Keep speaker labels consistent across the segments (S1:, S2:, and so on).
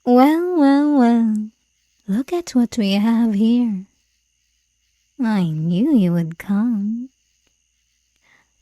S1: Well. Look at what we have here. I knew you would come.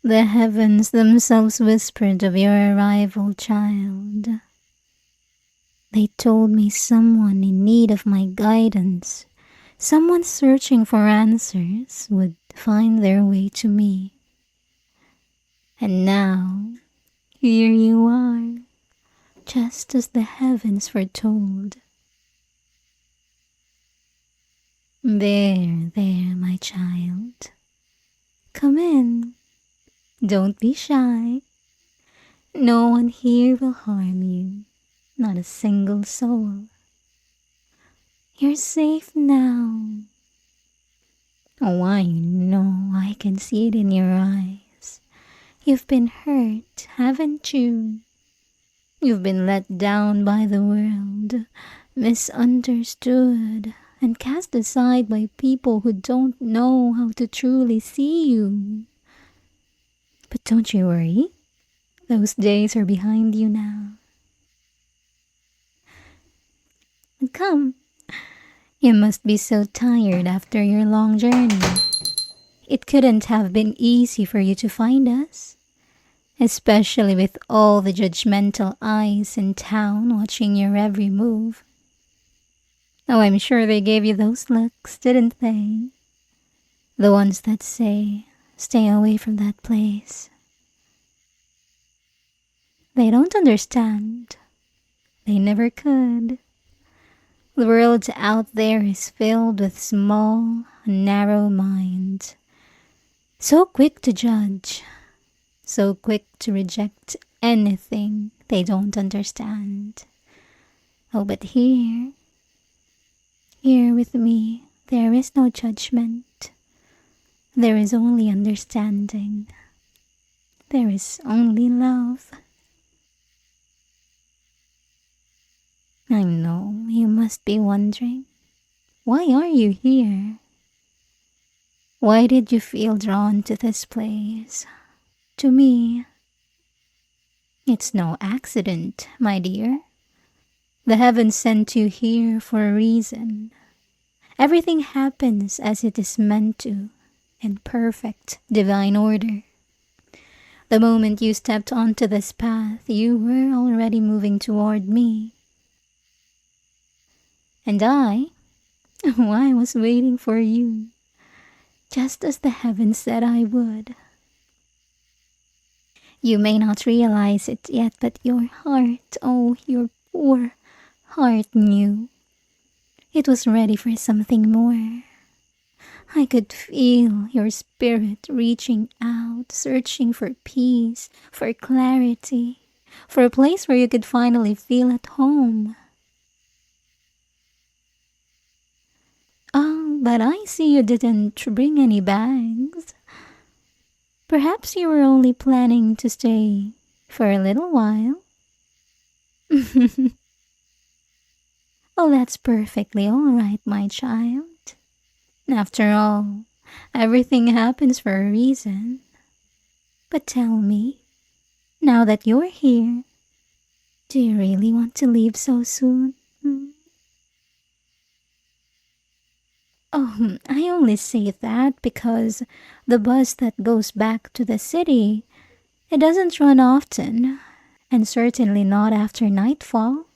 S1: The heavens themselves whispered of your arrival, child. They told me someone in need of my guidance, someone searching for answers, would find their way to me. And now, here you are, just as the heavens foretold. There, my child. Come in. Don't be shy. No one here will harm you. Not a single soul. You're safe now. Oh, I know. I can see it in your eyes. You've been hurt, haven't you? You've been let down by the world, misunderstood, and cast aside by people who don't know how to truly see you. But don't you worry. Those days are behind you now. And come. You must be so tired after your long journey. It couldn't have been easy for you to find us, especially with all the judgmental eyes in town watching your every move. Oh, I'm sure they gave you those looks, didn't they? The ones that say, stay away from that place. They don't understand. They never could. The world out there is filled with small, narrow minds. So quick to judge. So quick to reject anything they don't understand. Oh, but here with me, there is no judgment. There is only understanding. There is only love. I know you must be wondering, why are you here? Why did you feel drawn to this place? To me? It's no accident, my dear. The heavens sent you here for a reason. Everything happens as it is meant to, in perfect divine order. The moment you stepped onto this path, you were already moving toward me. And I was waiting for you, just as the heavens said I would. You may not realize it yet, but your heart, oh, your poor heart knew. It was ready for something more. I could feel your spirit reaching out, searching for peace, for clarity, for a place where you could finally feel at home. Oh, but I see you didn't bring any bags. Perhaps you were only planning to stay for a little while. Oh, that's perfectly all right, my child. After all, everything happens for a reason. But tell me, now that you're here, do you really want to leave so soon? Oh, I only say that because the bus that goes back to the city, it doesn't run often, and certainly not after nightfall.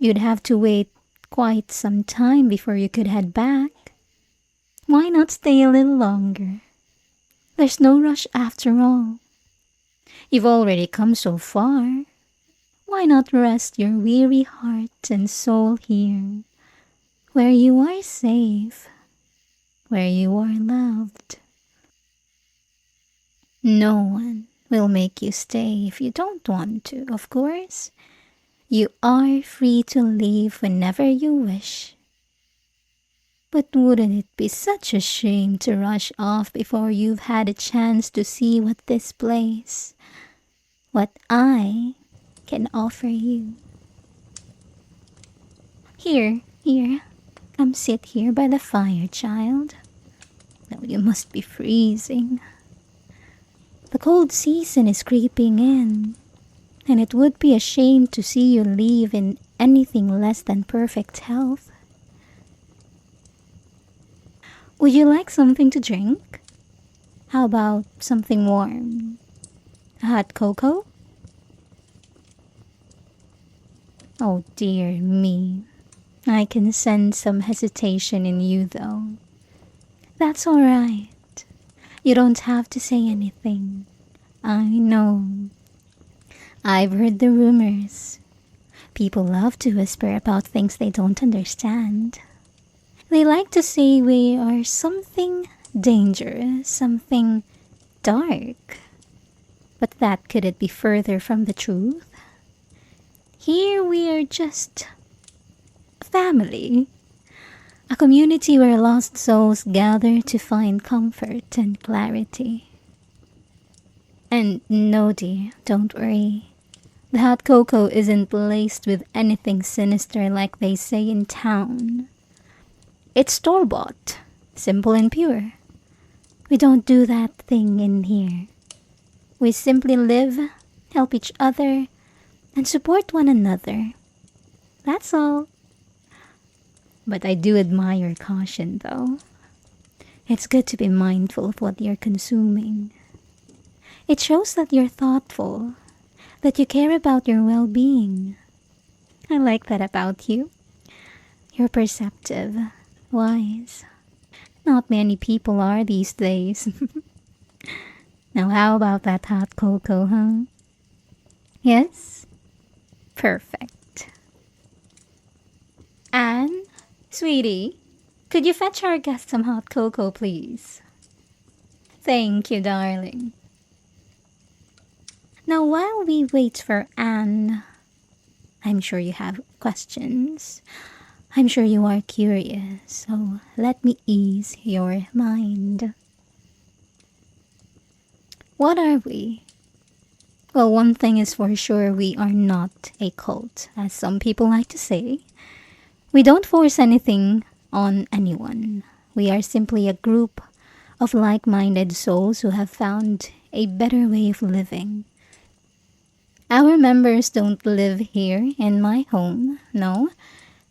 S1: You'd have to wait quite some time before you could head back. Why not stay a little longer? There's no rush after all. You've already come so far. Why not rest your weary heart and soul here, where you are safe, where you are loved? No one will make you stay if you don't want to, of course. You are free to leave whenever you wish. But wouldn't it be such a shame to rush off before you've had a chance to see what this place, what I can offer you? Here, come sit here by the fire, child. Now you must be freezing. The cold season is creeping in, and it would be a shame to see you leave in anything less than perfect health. Would you like something to drink? How about something warm? Hot cocoa? Oh dear me. I can sense some hesitation in you though. That's alright. You don't have to say anything. I know. I've heard the rumors. People love to whisper about things they don't understand. They like to say we are something dangerous, something dark. But that couldn't be further from the truth. Here we are just a family. A community where lost souls gather to find comfort and clarity. And no dear, don't worry. The hot cocoa isn't laced with anything sinister like they say in town. It's store-bought, simple and pure. We don't do that thing in here. We simply live, help each other, and support one another. That's all. But I do admire your caution, though. It's good to be mindful of what you're consuming. It shows that you're thoughtful, that you care about your well-being. I like that about you. You're perceptive, wise. Not many people are these days. Now how about that hot cocoa, huh? Yes? Perfect. Anne? Sweetie, could you fetch our guest some hot cocoa, please? Thank you, darling. Now, while we wait for Anne, I'm sure you have questions. I'm sure you are curious, so let me ease your mind. What are we? Well, one thing is for sure, we are not a cult, as some people like to say. We don't force anything on anyone. We are simply a group of like-minded souls who have found a better way of living. Our members don't live here in my home, no.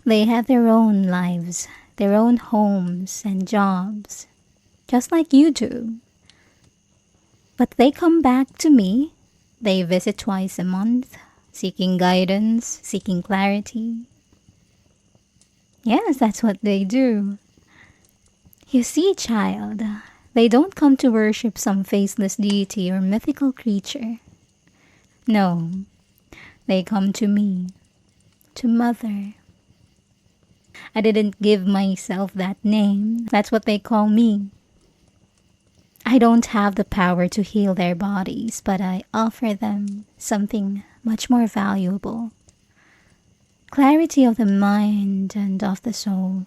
S1: They have their own lives, their own homes and jobs, just like you do. But they come back to me. They visit twice a month, seeking guidance, seeking clarity. Yes, that's what they do. You see, child, they don't come to worship some faceless deity or mythical creature. No, they come to me, to Mother. I didn't give myself that name. That's what they call me. I don't have the power to heal their bodies, but I offer them something much more valuable. Clarity of the mind and of the soul.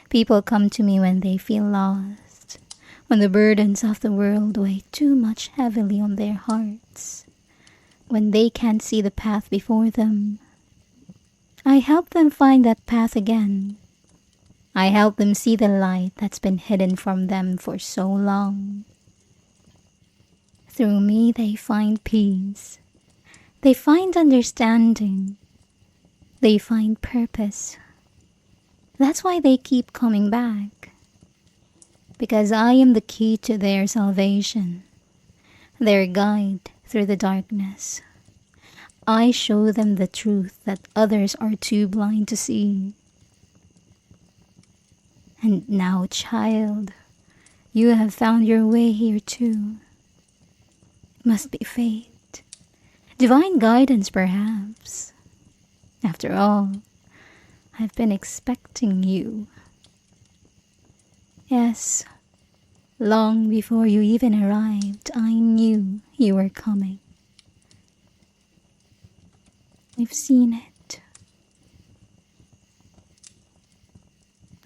S1: People come to me when they feel lost, when the burdens of the world weigh too much heavily on their hearts, when they can't see the path before them. I help them find that path again. I help them see the light that's been hidden from them for so long. Through me, they find peace. They find understanding. They find purpose. That's why they keep coming back. Because I am the key to their salvation, their guide through the darkness. I show them the truth that others are too blind to see. And now, child, you have found your way here too. It must be fate. Divine guidance, perhaps. After all, I've been expecting you. Yes, long before you even arrived, I knew you were coming. I've seen it.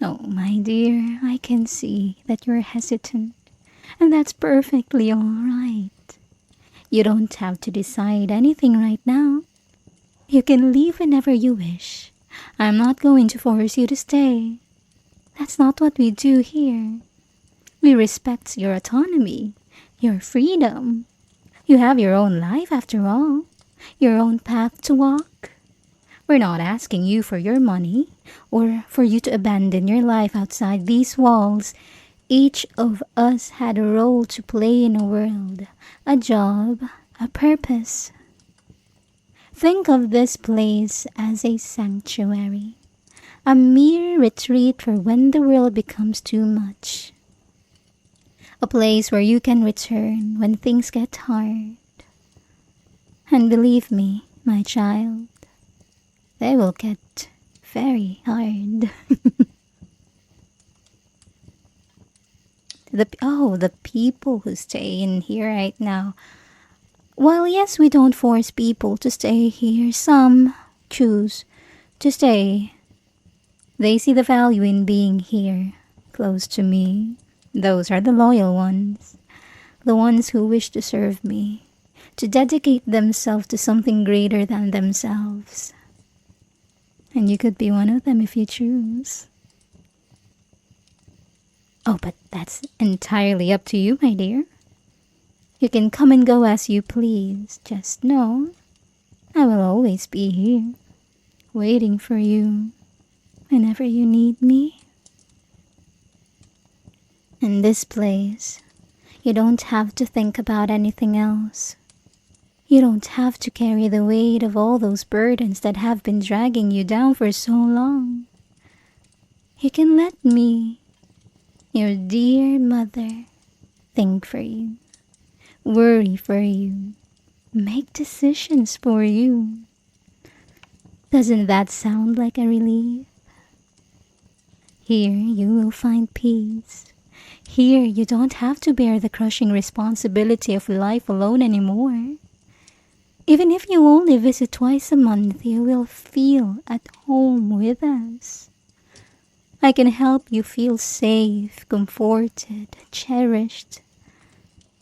S1: Oh, my dear, I can see that you're hesitant, and that's perfectly all right. You don't have to decide anything right now. You can leave whenever you wish. I'm not going to force you to stay. That's not what we do here. We respect your autonomy, your freedom. You have your own life after all, your own path to walk. We're not asking you for your money or for you to abandon your life outside these walls. Each of us had a role to play in a world, a job, a purpose. Think of this place as a sanctuary, a mere retreat for when the world becomes too much. A place where you can return when things get hard. And believe me, my child, they will get very hard. The people who stay in here right now. Well, yes, we don't force people to stay here. Some choose to stay. They see the value in being here, close to me. Those are the loyal ones. The ones who wish to serve me, to dedicate themselves to something greater than themselves. And you could be one of them if you choose. Oh, but that's entirely up to you, my dear. You can come and go as you please. Just know, I will always be here, waiting for you whenever you need me. In this place, you don't have to think about anything else. You don't have to carry the weight of all those burdens that have been dragging you down for so long. You can let me, your dear mother, think for you, worry for you, make decisions for you. Doesn't that sound like a relief? Here you will find peace. Here you don't have to bear the crushing responsibility of life alone anymore. Even if you only visit twice a month, you will feel at home with us. I can help you feel safe, comforted, cherished.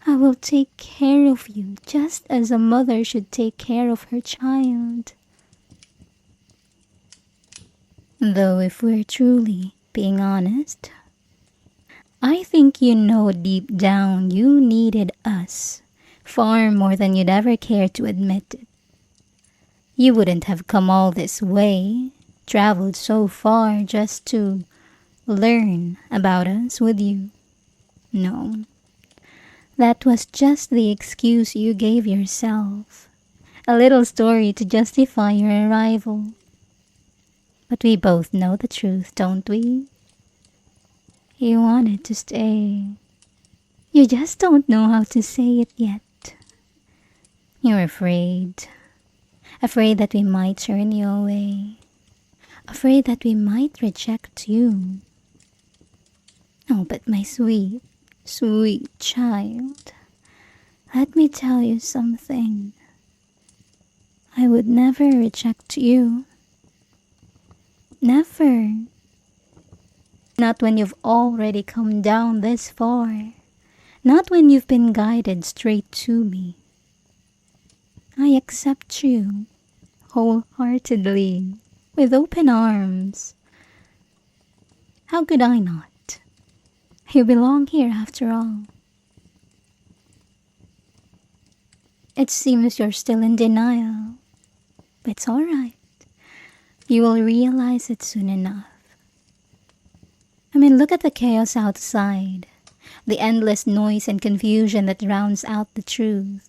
S1: I will take care of you just as a mother should take care of her child. Though if we're truly being honest, I think you know deep down you needed us far more than you'd ever care to admit it. You wouldn't have come all this way, traveled so far just to learn about us, would you? No. That was just the excuse you gave yourself. A little story to justify your arrival. But we both know the truth, don't we? You wanted to stay. You just don't know how to say it yet. You're afraid. Afraid that we might turn you away. Afraid that we might reject you. Oh, but my sweet, sweet child, let me tell you something. I would never reject you. Never. Not when you've already come down this far. Not when you've been guided straight to me. I accept you wholeheartedly, with open arms. How could I not? You belong here after all. It seems you're still in denial. It's alright. You will realize it soon enough. I mean, look at the chaos outside. The endless noise and confusion that drowns out the truth.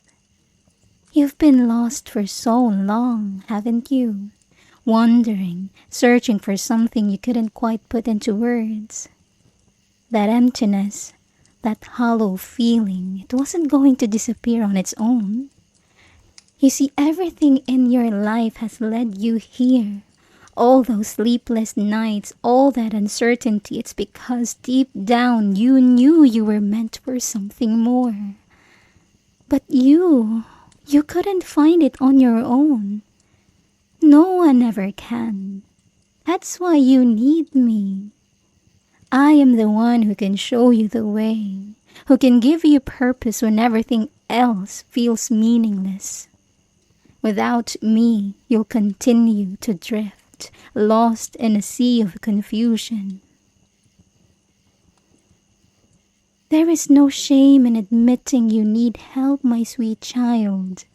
S1: You've been lost for so long, haven't you? Wandering, searching for something you couldn't quite put into words. That emptiness, that hollow feeling, it wasn't going to disappear on its own. You see, everything in your life has led you here. All those sleepless nights, all that uncertainty, it's because deep down you knew you were meant for something more. But you couldn't find it on your own. No one ever can. That's why you need me. I am the one who can show you the way, who can give you purpose when everything else feels meaningless. Without me, you'll continue to drift, lost in a sea of confusion. There is no shame in admitting you need help, my sweet child.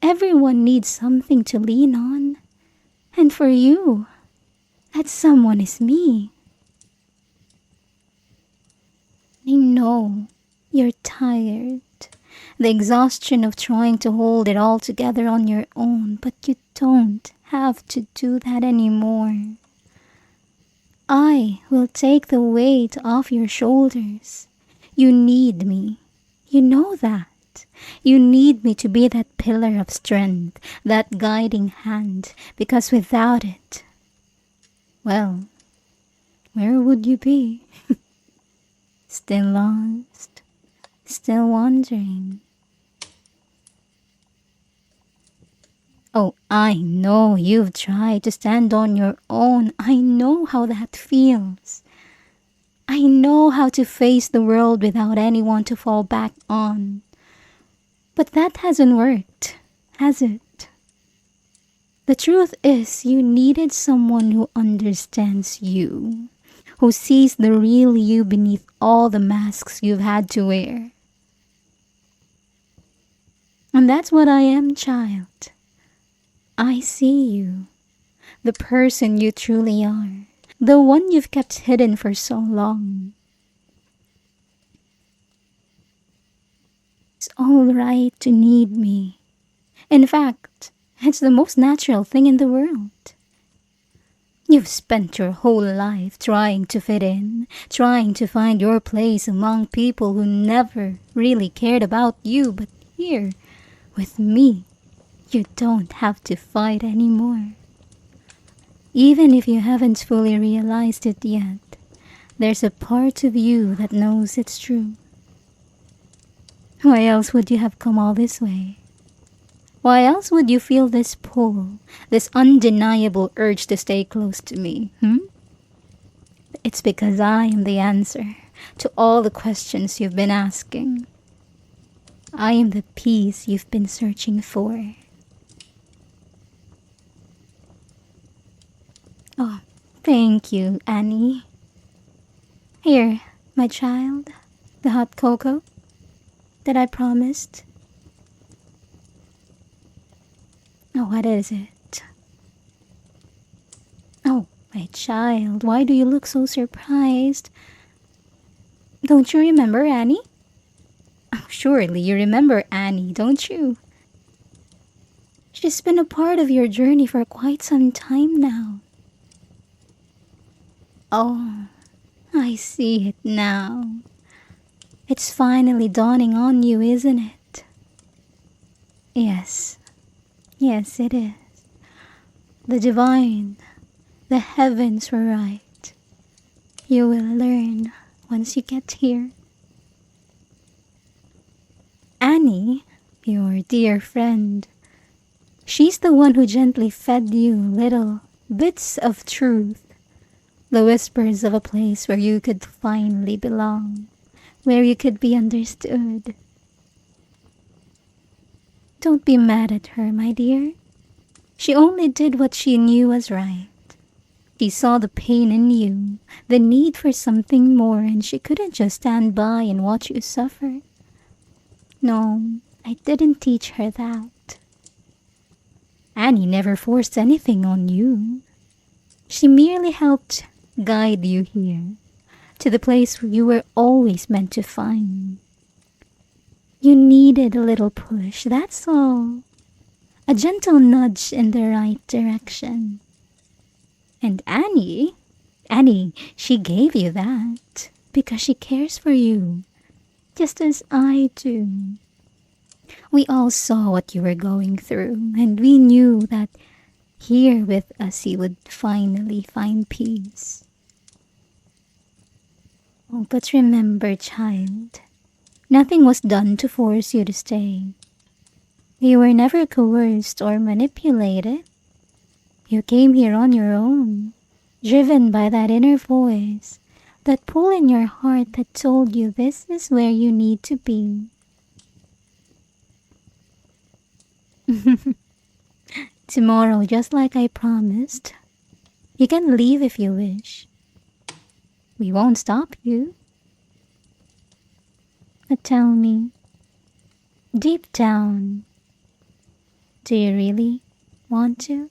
S1: Everyone needs something to lean on. And for you, that someone is me. I know you're tired. The exhaustion of trying to hold it all together on your own, but you don't have to do that anymore. I will take the weight off your shoulders. You need me. You know that. You need me to be that pillar of strength, that guiding hand, because without it, well, where would you be? Still lost, still wandering. Oh, I know you've tried to stand on your own. I know how that feels. I know how to face the world without anyone to fall back on. But that hasn't worked, has it? The truth is, you needed someone who understands you, who sees the real you beneath all the masks you've had to wear. And that's what I am, child. I see you, the person you truly are, the one you've kept hidden for so long. It's all right to need me. In fact, it's the most natural thing in the world. You've spent your whole life trying to fit in, trying to find your place among people who never really cared about you, but here, with me, you don't have to fight anymore. Even if you haven't fully realized it yet, there's a part of you that knows it's true. Why else would you have come all this way? Why else would you feel this pull, this undeniable urge to stay close to me? It's because I am the answer to all the questions you've been asking. I am the peace you've been searching for. Oh, thank you, Annie. Here, my child, the hot cocoa that I promised. Oh, what is it? Oh, my child, why do you look so surprised? Don't you remember Annie? Oh, surely you remember Annie, don't you? She's been a part of your journey for quite some time now. Oh, I see it now. It's finally dawning on you, isn't it? Yes, yes, it is. The divine, the heavens were right. You will learn once you get here. Annie, your dear friend, she's the one who gently fed you little bits of truth, the whispers of a place where you could finally belong, where you could be understood. Don't be mad at her, my dear. She only did what she knew was right. She saw the pain in you, the need for something more, and she couldn't just stand by and watch you suffer. No, I didn't teach her that. Annie never forced anything on you. She merely helped guide you here, to the place where you were always meant to find. You needed a little push, that's all. A gentle nudge in the right direction. And Annie, she gave you that because she cares for you, just as I do. We all saw what you were going through, and we knew that here with us you would finally find peace. Oh, but remember, child, nothing was done to force you to stay. You were never coerced or manipulated. You came here on your own, driven by that inner voice, that pull in your heart that told you this is where you need to be. Tomorrow, just like I promised, you can leave if you wish. We won't stop you. But tell me, deep down, do you really want to?